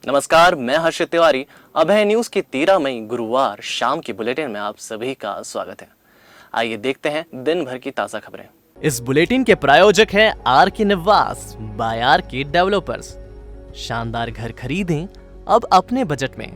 नमस्कार, मैं हर्षित तिवारी। अभय न्यूज की 13 मई गुरुवार शाम की बुलेटिन में आप सभी का स्वागत है। आइए देखते हैं दिन भर की ताजा खबरें। इस बुलेटिन के प्रायोजक हैं आर के निवास बाय आर के डेवलपर्स। शानदार घर खरीदें अब अपने बजट में।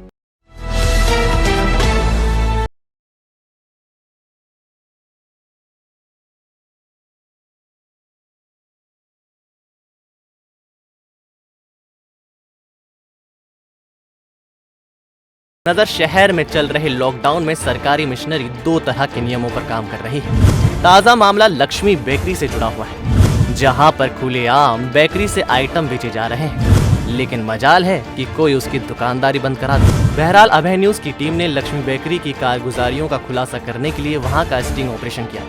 नगर शहर में चल रहे लॉकडाउन में सरकारी मिशनरी दो तरह के नियमों पर काम कर रही है। ताजा मामला लक्ष्मी बेकरी से जुड़ा हुआ है, जहां पर खुलेआम बेकरी से आइटम बेचे जा रहे हैं, लेकिन मजाल है कि कोई उसकी दुकानदारी बंद करा दे। बहरहाल अभय न्यूज की टीम ने लक्ष्मी बेकरी की कारगुजारियों का खुलासा करने के लिए वहां का स्टिंग ऑपरेशन किया।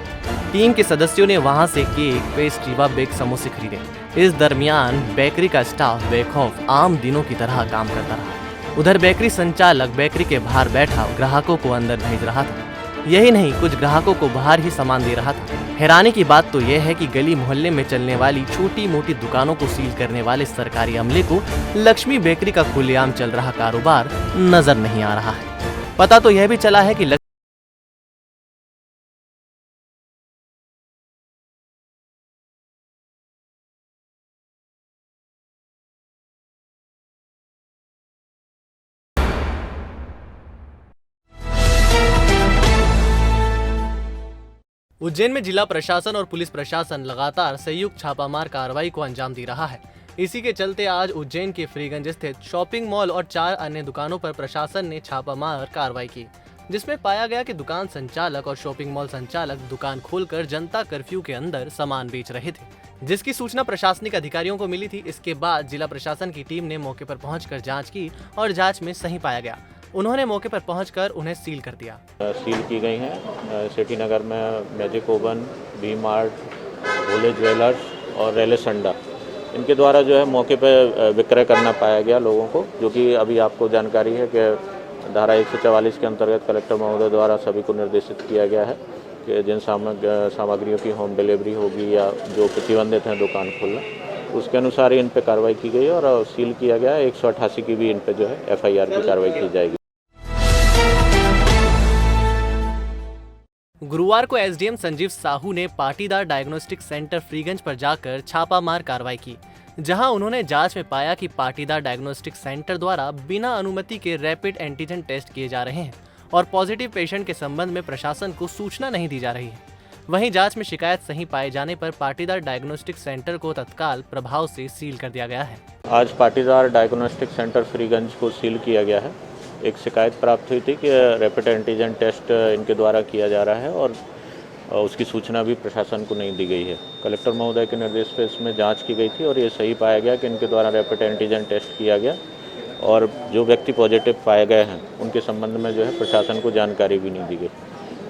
टीम के सदस्यों ने वहां से केक, पेस्ट्री व बेक समोसे खरीदे। इस दरमियान बेकरी का स्टाफ बेखौफ आम दिनों की तरह काम करता रहा। उधर बेकरी संचालक बेकरी के बाहर बैठा ग्राहकों को अंदर भेज रहा था। यही नहीं, कुछ ग्राहकों को बाहर ही सामान दे रहा था। हैरानी की बात तो यह है कि गली मोहल्ले में चलने वाली छोटी मोटी दुकानों को सील करने वाले सरकारी अमले को लक्ष्मी बेकरी का खुलेआम चल रहा कारोबार नजर नहीं आ रहा है। पता तो यह भी चला है कि उज्जैन में जिला प्रशासन और पुलिस प्रशासन लगातार संयुक्त छापामार कार्रवाई को अंजाम दे रहा है। इसी के चलते आज उज्जैन के फ्रीगंज स्थित शॉपिंग मॉल और 4 अन्य दुकानों पर प्रशासन ने छापामार कार्रवाई की, जिसमें पाया गया कि दुकान संचालक और शॉपिंग मॉल संचालक दुकान खोलकर जनता कर्फ्यू के अंदर सामान बेच रहे थे, जिसकी सूचना प्रशासनिक अधिकारियों को मिली थी। इसके बाद जिला प्रशासन की टीम ने मौके पर पहुंचकर जांच की और जांच में सही पाया गया। उन्होंने मौके पर पहुंचकर उन्हें सील कर दिया। सील की गई हैं सिटी नगर में Magic Oven, V Mart, Bhole Jewellers और रेलेस अंडा। इनके द्वारा जो है मौके पर विक्रय करना पाया गया लोगों को, जो कि अभी आपको जानकारी है कि धारा 144 के अंतर्गत कलेक्टर महोदय द्वारा सभी को निर्देशित किया गया है कि जिन सामग्रियों की होम डिलीवरी होगी या जो प्रतिबंधित हैं दुकान खोलना, उसके अनुसार इन पे कार्रवाई की गई और सील किया गया। 188 की भी इन पे जो है FIR की कार्रवाई की जाएगी। गुरुवार को एसडीएम संजीव साहू ने पाटीदार डायग्नोस्टिक सेंटर फ्रीगंज पर जाकर छापामार कार्रवाई की, जहां उन्होंने जांच में पाया कि पाटीदार डायग्नोस्टिक सेंटर द्वारा बिना अनुमति के रैपिड एंटीजन टेस्ट किए जा रहे हैं और पॉजिटिव पेशेंट के संबंध में प्रशासन को सूचना नहीं दी जा रही है। वहीं जांच में शिकायत सही पाए जाने पर पाटीदार डायग्नोस्टिक सेंटर को तत्काल प्रभाव से सील कर दिया गया है। आज पाटीदार डायग्नोस्टिक सेंटर फ्रीगंज को सील किया गया है। एक शिकायत प्राप्त हुई थी कि रैपिड एंटीजन टेस्ट इनके द्वारा किया जा रहा है और उसकी सूचना भी प्रशासन को नहीं दी गई है। कलेक्टर महोदय के निर्देश पर इसमें जांच की गई थी और ये सही पाया गया कि इनके द्वारा रैपिड एंटीजन टेस्ट किया गया और जो व्यक्ति पॉजिटिव पाए गए हैं उनके संबंध में जो है प्रशासन को जानकारी भी नहीं दी गई।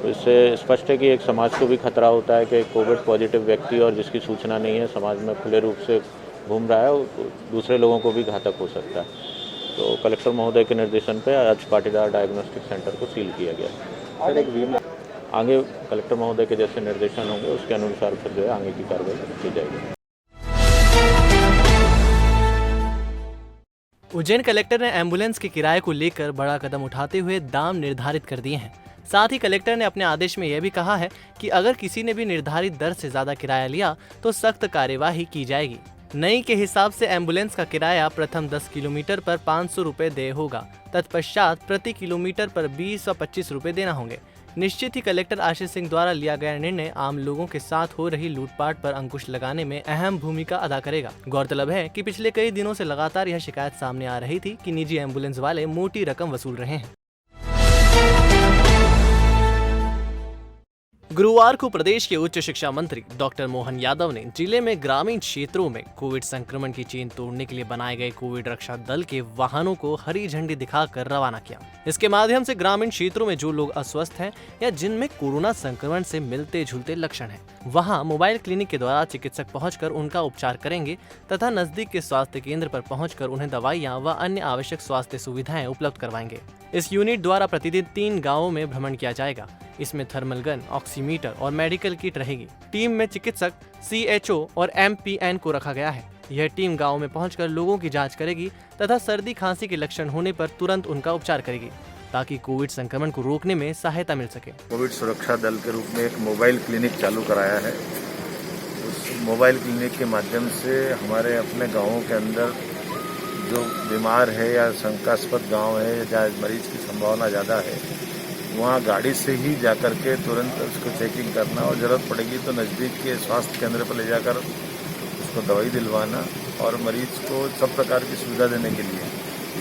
तो इससे स्पष्ट है कि एक समाज को भी खतरा होता है कि कोविड पॉजिटिव व्यक्ति और जिसकी सूचना नहीं है समाज में खुले रूप से घूम रहा है, दूसरे लोगों को भी घातक हो सकता है। तो कलेक्टर महोदय के निर्देशन पे आज पाटीदार डायग्नोस्टिक सेंटर को सील किया गया। आगे कलेक्टर महोदय के जैसे निर्देशन होंगे उसके अनुसार फिर जो है आगे की कार्रवाई की जाएगी। उज्जैन कलेक्टर ने एम्बुलेंस के किराए को लेकर बड़ा कदम उठाते हुए दाम निर्धारित कर दिए हैं। साथ ही कलेक्टर ने अपने आदेश में यह भी कहा है कि अगर किसी ने भी निर्धारित दर से ज्यादा किराया लिया तो सख्त कार्यवाही की जाएगी। नई के हिसाब से एम्बुलेंस का किराया प्रथम 10 किलोमीटर पर 500 रुपए देय होगा, तत्पश्चात प्रति किलोमीटर पर 20 व 25 रुपए देना होंगे। निश्चित ही कलेक्टर आशीष सिंह द्वारा लिया गया निर्णय आम लोगों के साथ हो रही लूटपाट पर अंकुश लगाने में अहम भूमिका अदा करेगा। गौरतलब है कि पिछले कई दिनों से लगातार यह शिकायत सामने आ रही थी कि निजी एम्बुलेंस वाले मोटी रकम वसूल रहे हैं। गुरुवार को प्रदेश के उच्च शिक्षा मंत्री डॉक्टर मोहन यादव ने जिले में ग्रामीण क्षेत्रों में कोविड संक्रमण की चेन तोड़ने के लिए बनाए गए कोविड रक्षा दल के वाहनों को हरी झंडी दिखाकर रवाना किया। इसके माध्यम से ग्रामीण क्षेत्रों में जो लोग अस्वस्थ हैं या जिनमें कोरोना संक्रमण से मिलते जुलते लक्षण हैं, वहां मोबाइल क्लिनिक के द्वारा चिकित्सक पहुंचकर उनका उपचार करेंगे तथा नजदीक के स्वास्थ्य केंद्र पर पहुंचकर उन्हें दवाइयां व अन्य आवश्यक स्वास्थ्य सुविधाएं उपलब्ध करवाएंगे। इस यूनिट द्वारा प्रतिदिन 3 गाँवों में भ्रमण किया जाएगा। इसमें थर्मल गन, ऑक्सीमीटर और मेडिकल किट रहेगी। टीम में चिकित्सक, CHO और MPN को रखा गया है। यह टीम गांव में पहुंचकर लोगों की जांच करेगी तथा सर्दी खांसी के लक्षण होने पर तुरंत उनका उपचार करेगी ताकि कोविड संक्रमण को रोकने में सहायता मिल सके। कोविड सुरक्षा दल के रूप में एक मोबाइल क्लिनिक चालू कराया है। उस मोबाइल क्लिनिक के माध्यम से हमारे अपने गाँवों के अंदर जो बीमार है या शंकास्पद गांव है जहाँ मरीज की संभावना ज़्यादा है, वहाँ गाड़ी से ही जाकर के तुरंत उसको चेकिंग करना और ज़रूरत पड़ेगी तो नज़दीक के स्वास्थ्य केंद्र पर ले जाकर उसको दवाई दिलवाना और मरीज को सब प्रकार की सुविधा देने के लिए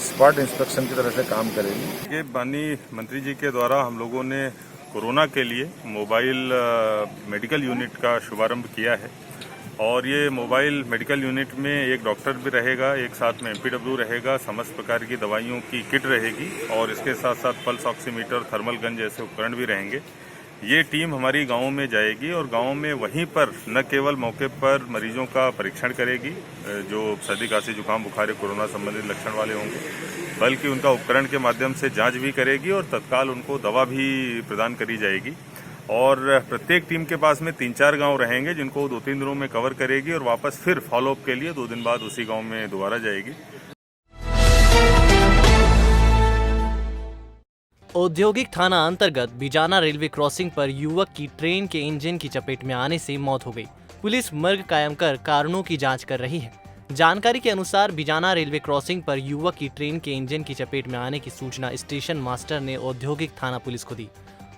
स्पॉट इंस्पेक्शन की तरह से काम करेगी। ये माननीय मंत्री जी के द्वारा हम लोगों ने कोरोना के लिए मोबाइल मेडिकल यूनिट का शुभारंभ किया है और ये मोबाइल मेडिकल यूनिट में एक डॉक्टर भी रहेगा, एक साथ में एमपीडब्ल्यू रहेगा, समस्त प्रकार की दवाइयों की किट रहेगी और इसके साथ साथ पल्स ऑक्सीमीटर, थर्मल गन जैसे उपकरण भी रहेंगे। ये टीम हमारी गाँव में जाएगी और गाँव में वहीं पर न केवल मौके पर मरीजों का परीक्षण करेगी जो सर्दी खांसी जुकाम बुखार कोरोना संबंधित लक्षण वाले होंगे, बल्कि उनका उपकरण के माध्यम से जाँच भी करेगी और तत्काल उनको दवा भी प्रदान करी जाएगी। और प्रत्येक टीम के पास में 3-4 गांव रहेंगे जिनको 2-3 दिनों में कवर करेगी और वापस फिर फॉलोअप के लिए 2 दिन बाद उसी गांव में दोबारा जाएगी। औद्योगिक थाना अंतर्गत बिजाना रेलवे क्रॉसिंग पर युवक की ट्रेन के इंजन की चपेट में आने से मौत हो गई। पुलिस मर्ग कायम कर कारणों की जांच कर रही है। जानकारी के अनुसार बिजाना रेलवे क्रॉसिंग पर युवक की ट्रेन के इंजन की चपेट में आने की सूचना स्टेशन मास्टर ने औद्योगिक थाना पुलिस को दी।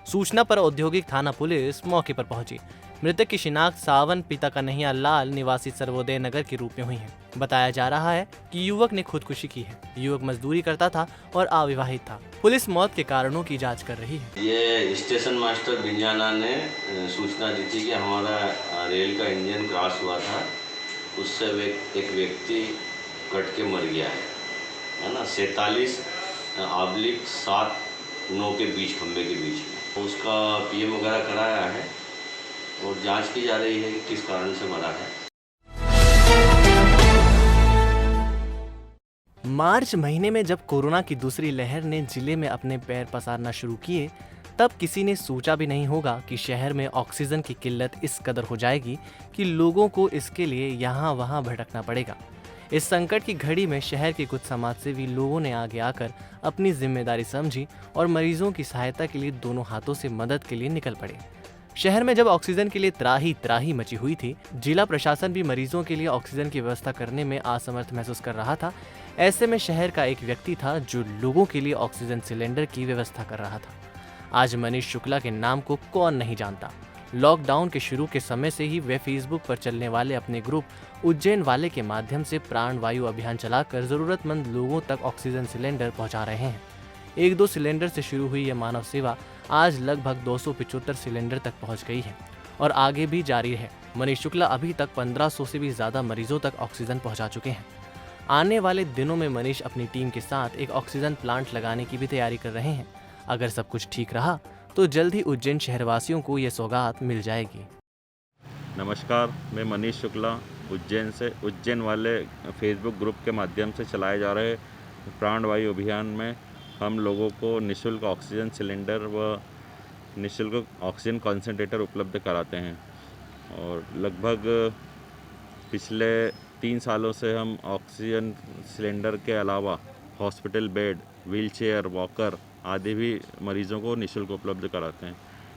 सूचना पर औद्योगिक थाना पुलिस मौके पर पहुंची। मृतक की शिनाख्त सावन पिता कन्हैया लाल निवासी सर्वोदय नगर के रूप में हुई है। बताया जा रहा है कि युवक ने खुदकुशी की है। युवक मजदूरी करता था और अविवाहित था। पुलिस मौत के कारणों की जांच कर रही है। ये स्टेशन मास्टर बिजाना ने सूचना दी थी कि हमारा रेल का इंजन क्रॉस हुआ था, उससे एक व्यक्ति कट के मर गया है ना, 47/7-9 के बीच खंबे के बीच में। उसका पीएम वगैरह कराया है और जांच की जा रही है कि किस कारण से मरा है। मार्च महीने में जब कोरोना की दूसरी लहर ने जिले में अपने पैर पसारना शुरू किए, तब किसी ने सोचा भी नहीं होगा कि शहर में ऑक्सीजन की किल्लत इस कदर हो जाएगी कि लोगों को इसके लिए यहाँ वहाँ भटकना पड़ेगा। इस संकट की घड़ी में शहर के कुछ समाजसेवी लोगों ने आगे आकर अपनी जिम्मेदारी समझी और मरीजों की सहायता के लिए दोनों हाथों से मदद के लिए निकल पड़े। शहर में जब ऑक्सीजन के लिए त्राही मची हुई थी, जिला प्रशासन भी मरीजों के लिए ऑक्सीजन की व्यवस्था करने में असमर्थ महसूस कर रहा था। ऐसे में शहर का एक व्यक्ति था जो लोगों के लिए ऑक्सीजन सिलेंडर की व्यवस्था कर रहा था। आज मनीष शुक्ला के नाम को कौन नहीं जानता। लॉकडाउन के शुरू के समय से ही वे फेसबुक पर चलने वाले अपने ग्रुप उज्जैन वाले के माध्यम से प्राण वायु अभियान चलाकर जरूरतमंद लोगों तक ऑक्सीजन सिलेंडर पहुंचा रहे हैं। 1-2 सिलेंडर से शुरू हुई यह मानव सेवा आज लगभग 275 सिलेंडर तक पहुंच गई है और आगे भी जारी है। मनीष शुक्ला अभी तक 1500 से भी ज्यादा मरीजों तक ऑक्सीजन पहुंचा चुके हैं। आने वाले दिनों में मनीष अपनी टीम के साथ एक ऑक्सीजन प्लांट लगाने की भी तैयारी कर रहे हैं। अगर सब कुछ ठीक रहा तो जल्द ही उज्जैन शहरवासियों को यह सौगात मिल जाएगी। नमस्कार, मैं मनीष शुक्ला उज्जैन से। उज्जैन वाले फेसबुक ग्रुप के माध्यम से चलाए जा रहे प्राण वायु अभियान में हम लोगों को निःशुल्क ऑक्सीजन सिलेंडर व निःशुल्क ऑक्सीजन कॉन्सेंट्रेटर उपलब्ध कराते हैं और लगभग पिछले 3 सालों से हम ऑक्सीजन सिलेंडर के अलावा हॉस्पिटल बेड, व्हीलचेयर, वॉकर आदि भी मरीज़ों को निःशुल्क उपलब्ध कराते हैं।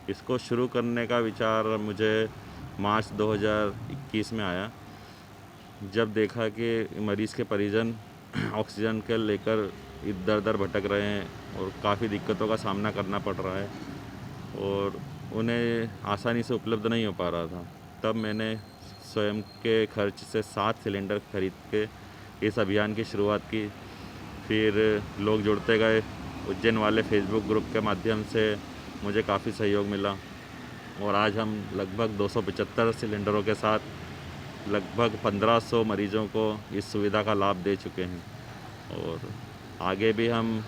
इसको शुरू करने का विचार मुझे मार्च 2021 में आया, जब देखा कि मरीज़ के परिजन ऑक्सीजन के लेकर इधर उधर भटक रहे हैं और काफ़ी दिक्कतों का सामना करना पड़ रहा है और उन्हें आसानी से उपलब्ध नहीं हो पा रहा था। तब मैंने स्वयं के खर्च से 7 सिलेंडर खरीद के इस अभियान की शुरुआत की। फिर लोग जुड़ते गए। उज्जैन वाले फेसबुक ग्रुप के माध्यम से मुझे काफ़ी सहयोग मिला और आज हम लगभग 275 सिलेंडरों के साथ लगभग 1500 मरीजों को इस सुविधा का लाभ दे चुके हैं और आगे भी हम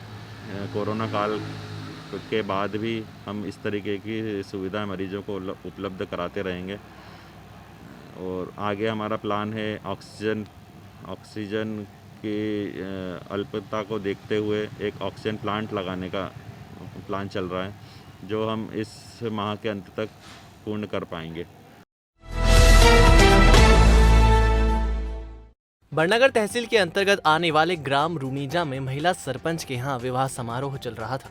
कोरोना काल के बाद भी हम इस तरीके की सुविधा मरीजों को उपलब्ध कराते रहेंगे। और आगे हमारा प्लान है ऑक्सीजन की अल्पता को देखते हुए एक ऑक्सीजन प्लांट लगाने का प्लान चल रहा है, जो हम इस माह के अंत तक पूर्ण कर पाएंगे। बड़नगर तहसील के अंतर्गत आने वाले ग्राम रूनीजा में महिला सरपंच के यहाँ विवाह समारोह चल रहा था,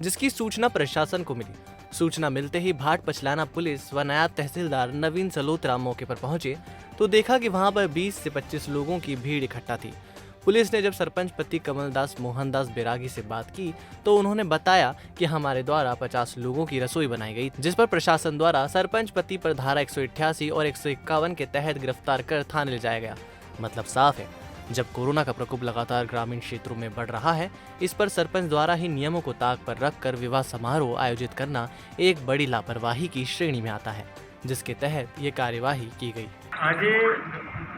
जिसकी सूचना प्रशासन को मिली। सूचना मिलते ही भाट पचलाना पुलिस व नायब तहसीलदार नवीन सलोत्रा मौके पर पहुंचे तो देखा कि वहां पर 20 से 25 लोगों की भीड़ इकट्ठा थी। पुलिस ने जब सरपंच पति कमलदास मोहनदास बैरागी से बात की तो उन्होंने बताया कि हमारे द्वारा 50 लोगों की रसोई बनाई गई, जिस पर प्रशासन द्वारा सरपंच पति पर धारा 188 और 151 के तहत गिरफ्तार कर थाने ले जाया गया। मतलब साफ है, जब कोरोना का प्रकोप लगातार ग्रामीण क्षेत्रों में बढ़ रहा है, इस पर सरपंच द्वारा ही नियमों को ताक पर रखकर विवाह समारोह आयोजित करना एक बड़ी लापरवाही की श्रेणी में आता है, जिसके तहत ये कार्यवाही की गई। आज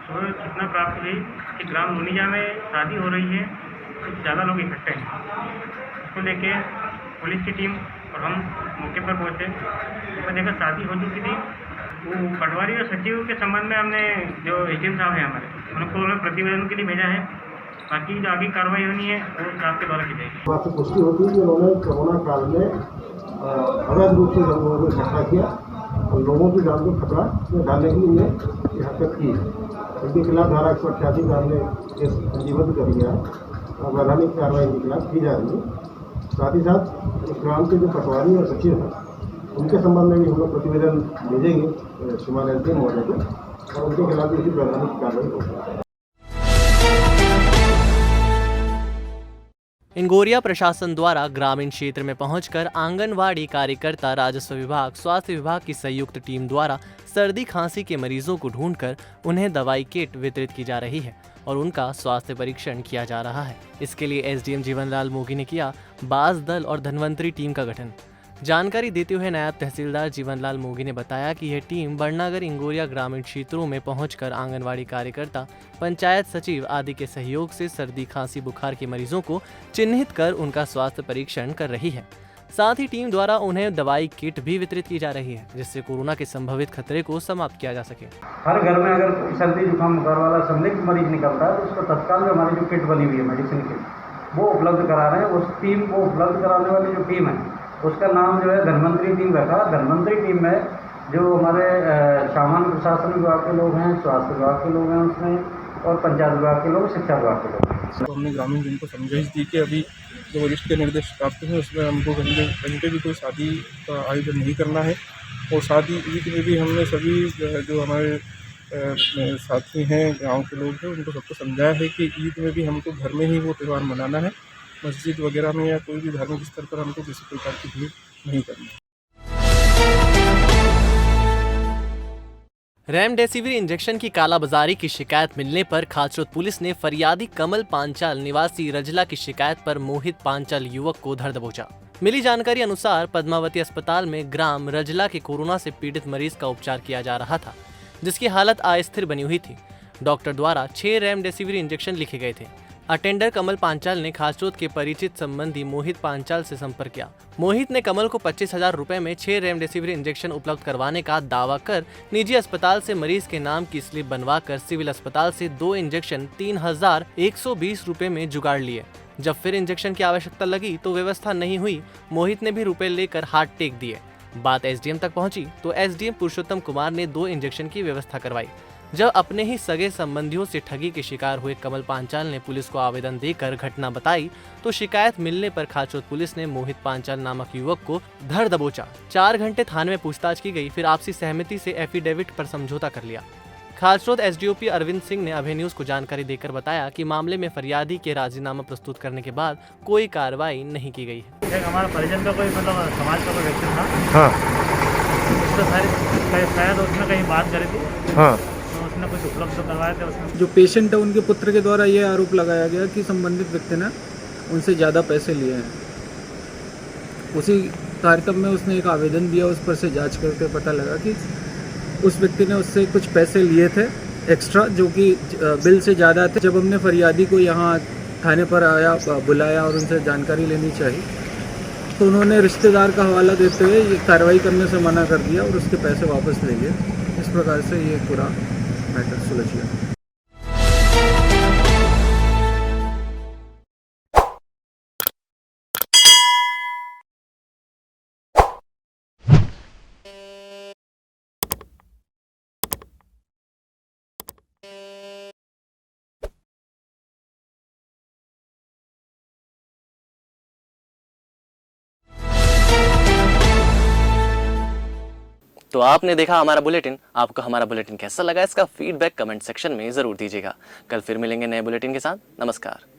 सुबह सूचना प्राप्त हुई कि ग्राम रूनीजा में शादी हो रही है, कुछ ज़्यादा लोग इकट्ठे हैं। इसको लेके पुलिस की टीम और हम मौके पर पहुंचे। उसमें देखा शादी हो चुकी थी। वो पटवारी और सचिव के संबंध में हमने जो एसडीएम साहब हैं हमारे, उनको प्रतिवेदन के लिए भेजा है। बाकी जो आगे कार्रवाई होनी है वो साहब के द्वारा की जाएगी। बात से पुष्टि होती है कि उन्होंने कोरोना काल में अवैध रूप से लोगों को इकट्ठा किया और लोगों की जान को खतरा में डालने के लिए ये हरकत की है। इनके खिलाफ धारा 188 का हमने केस पंजीबद्ध कर दिया है और वैधानिक कार्रवाई इनके खिलाफ की जा रही है। साथ ही साथ इस ग्राम के जो पटवारी और सचिव हैं, उनके संबंध में भी हम लोग प्रतिवेदन भेजेंगे श्रीमान एसडीएम महोदय को और उनके खिलाफ भी वैधानिक कार्रवाई होगी। इंगोरिया प्रशासन द्वारा ग्रामीण क्षेत्र में पहुंचकर आंगनवाड़ी कार्यकर्ता, राजस्व विभाग, स्वास्थ्य विभाग की संयुक्त टीम द्वारा सर्दी खांसी के मरीजों को ढूंढकर उन्हें दवाई किट वितरित की जा रही है और उनका स्वास्थ्य परीक्षण किया जा रहा है। इसके लिए एसडीएम जीवनलाल मोगी ने किया बाज दल और धनवंतरी टीम का गठन। जानकारी देते हुए नायब तहसीलदार जीवनलाल मोगी ने बताया कि यह टीम बड़नगर इंगोरिया ग्रामीण क्षेत्रों में पहुंचकर आंगनवाड़ी कार्यकर्ता, पंचायत सचिव आदि के सहयोग से सर्दी खांसी बुखार के मरीजों को चिन्हित कर उनका स्वास्थ्य परीक्षण कर रही है। साथ ही टीम द्वारा उन्हें दवाई किट भी वितरित की जा रही है, जिससे कोरोना के संभावित खतरे को समाप्त किया जा सके। हर घर में अगर कोई सर्दी जुकाम बुखार वाला संदिग्ध मरीज निकलता है तो उसको तत्काल जो हमारी जो किट बनी हुई है मेडिसिन किट, वो उपलब्ध करा रहे हैं। उस टीम को उपलब्ध कराने वाली जो टीम है उसका नाम जो है धनवंतरी टीम रखा। धनवंतरी टीम में जो हमारे सामान्य प्रशासन विभाग के लोग हैं, स्वास्थ्य विभाग के लोग हैं उसमें, और पंचायत विभाग के लोग, शिक्षा विभाग के लोग हैं। तो हमने ग्रामीण टीम को समझाइश दी कि अभी जो वरिष्ठ के निर्देश प्राप्त हैं उसमें हमको कहीं पे भी कोई शादी का आयोजन नहीं करना है। और शादी ईद में भी हमने सभी जो हमारे साथी हैं, गांव के लोग हैं, उनको सबको समझाया है कि ईद में भी हमको घर में ही वो त्यौहार मनाना है। मस्जिद वगैरह में या कोई भी धार्मिक स्तर पर हमको किसी प्रकार की भीड़ नहीं करनी। रेमडेसिविर इंजेक्शन की कालाबाजारी की शिकायत मिलने पर खाचरोद पुलिस ने फरियादी कमल पांचाल निवासी रजला की शिकायत पर मोहित पांचाल युवक को धर दबोचा। मिली जानकारी अनुसार पद्मावती अस्पताल में ग्राम रजला के कोरोना से पीड़ित मरीज का उपचार किया जा रहा था, जिसकी हालत अस्थिर बनी हुई थी। डॉक्टर द्वारा 6 रेमडेसिविर इंजेक्शन लिखे गए थे। अटेंडर कमल पांचाल ने खाचरोद के परिचित संबंधी मोहित पांचाल से संपर्क किया। मोहित ने कमल को 25,000 रुपए में 6 रेमडेसिविर इंजेक्शन उपलब्ध करवाने का दावा कर निजी अस्पताल से मरीज के नाम की स्लिप बनवाकर सिविल अस्पताल से 2 इंजेक्शन 3,120 रुपए में जुगाड़ लिए। जब फिर इंजेक्शन की आवश्यकता लगी तो व्यवस्था नहीं हुई। मोहित ने भी रुपए लेकर हाथ टेक दिए। बात एसडीएम तक पहुंची तो एसडीएम पुरुषोत्तम कुमार ने 2 इंजेक्शन की व्यवस्था करवाई। जब अपने ही सगे संबंधियों से ठगी के शिकार हुए कमल पांचाल ने पुलिस को आवेदन देकर घटना बताई तो शिकायत मिलने पर खाचरोद पुलिस ने मोहित पांचाल नामक युवक को धर दबोचा। 4 घंटे थाने में पूछताछ की गई, फिर आपसी सहमति से एफिडेविट पर समझौता कर लिया। खाचरोद एसडीओपी अरविंद सिंह ने अभय न्यूज को जानकारी देकर बताया कि मामले में फरियादी के राजीनामा प्रस्तुत करने के बाद कोई कार्रवाई नहीं की गई है। हमारा परिजन का कोई मतलब समाज का कोई व्यक्ति था, हाँ शायद उसने कहीं बात करी थी, हाँ उसने कुछ उपलब्ध करवाया था उसने। जो पेशेंट है उनके पुत्र के द्वारा ये आरोप लगाया गया कि संबंधित व्यक्ति ने उनसे ज़्यादा पैसे लिए हैं। उसी तारतम्य में उसने एक आवेदन दिया, उस पर से जांच करके पता लगा कि उस व्यक्ति ने उससे कुछ पैसे लिए थे एक्स्ट्रा, जो कि बिल से ज़्यादा थे। जब हमने फरियादी को यहाँ थाने पर बुलाया और उनसे जानकारी लेनी चाहिए तो उन्होंने रिश्तेदार का हवाला देते हुए ये कार्रवाई करने से मना कर दिया और उसके पैसे वापस ले लिए। इस प्रकार से ये पूरा मैटर सुलझ गया। तो आपने देखा हमारा बुलेटिन। आपको हमारा बुलेटिन कैसा लगा, इसका फीडबैक कमेंट सेक्शन में ज़रूर दीजिएगा। कल फिर मिलेंगे नए बुलेटिन के साथ। नमस्कार।